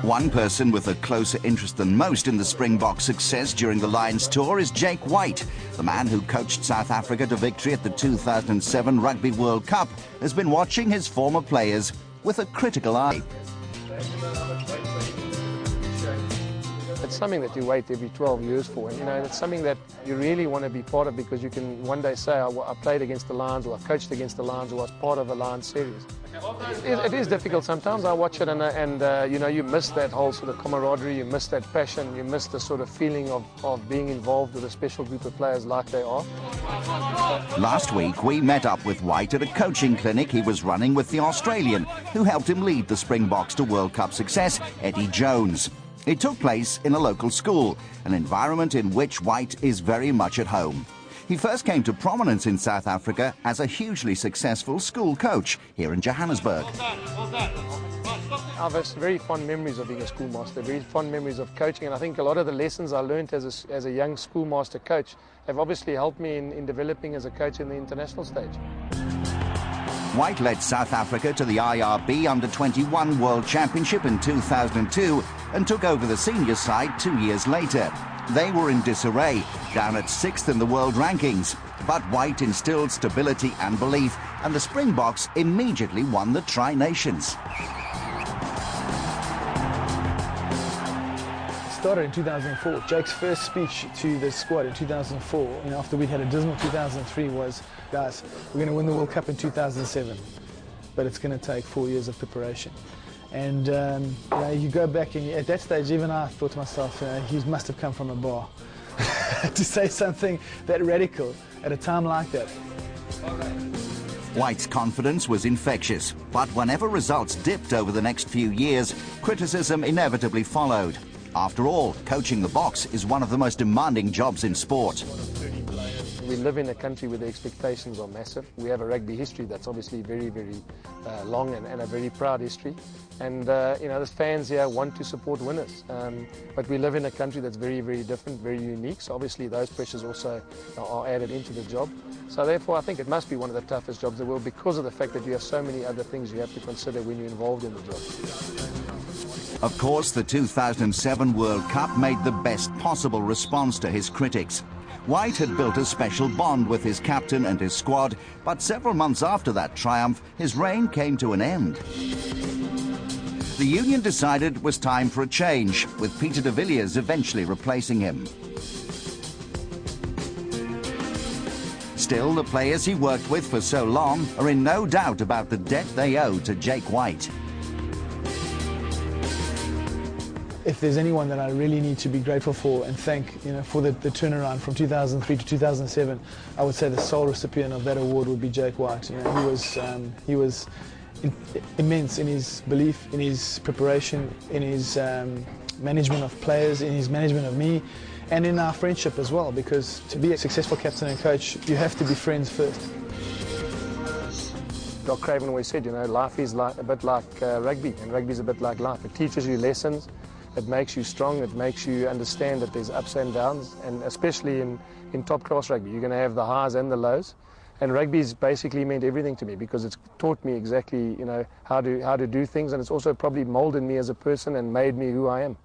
One person with a closer interest than most in the Springboks' success during the Lions tour is Jake White. The man who coached South Africa to victory at the 2007 Rugby World Cup has been watching his former players with a critical eye. It's something that you wait every 12 years for, and it's something that you really want to be part of, because you can one day say, I played against the Lions, or I coached against the Lions, or I was part of a Lions series. It is difficult sometimes. I watch it and you miss that whole sort of camaraderie, you miss that passion, you miss the sort of feeling of being involved with a special group of players like they are. Last week we met up with White at a coaching clinic he was running with the Australian who helped him lead the Springboks to World Cup success, Eddie Jones. It took place in a local school, an environment in which White is very much at home. He first came to prominence in South Africa as a hugely successful school coach here in Johannesburg. I have very fond memories of being a schoolmaster, very fond memories of coaching, and I think a lot of the lessons I learned as a young schoolmaster coach have obviously helped me in developing as a coach in the international stage. White led South Africa to the IRB Under-21 World Championship in 2002 and took over the senior side 2 years later. They were in disarray, down at 6th in the world rankings. But White instilled stability and belief, and the Springboks immediately won the Tri-Nations. Started in 2004. Jake's first speech to the squad in 2004, after we'd had a dismal 2003, was, guys, we're going to win the World Cup in 2007, but it's going to take 4 years of preparation. And you go back, and at that stage, even I thought to myself, he must have come from a bar to say something that radical at a time like that. White's confidence was infectious, but whenever results dipped over the next few years, criticism inevitably followed. After all, coaching the Boks is one of the most demanding jobs in sport. We live in a country where the expectations are massive. We have a rugby history that's obviously very, very long and a very proud history. And, the fans here want to support winners. But we live in a country that's very, very different, very unique. So obviously those pressures also are added into the job. So therefore I think it must be one of the toughest jobs in the world, because of the fact that you have so many other things you have to consider when you're involved in the job. Of course, the 2007 World Cup made the best possible response to his critics. White had built a special bond with his captain and his squad, but several months after that triumph, his reign came to an end. The union decided it was time for a change, with Peter de Villiers eventually replacing him. Still, the players he worked with for so long are in no doubt about the debt they owe to Jake White. If there's anyone that I really need to be grateful for and thank, for the turnaround from 2003 to 2007, I would say the sole recipient of that award would be Jake White. He was immense in his belief, in his preparation, in his management of players, in his management of me, and in our friendship as well. Because to be a successful captain and coach, you have to be friends first. Doc Craven always said, life is a bit like rugby, and rugby is a bit like life. It teaches you lessons. It makes you strong, it makes you understand that there's ups and downs, and especially in top-class rugby, you're going to have the highs and the lows. And rugby's basically meant everything to me, because it's taught me exactly, how to do things, and it's also probably molded me as a person and made me who I am.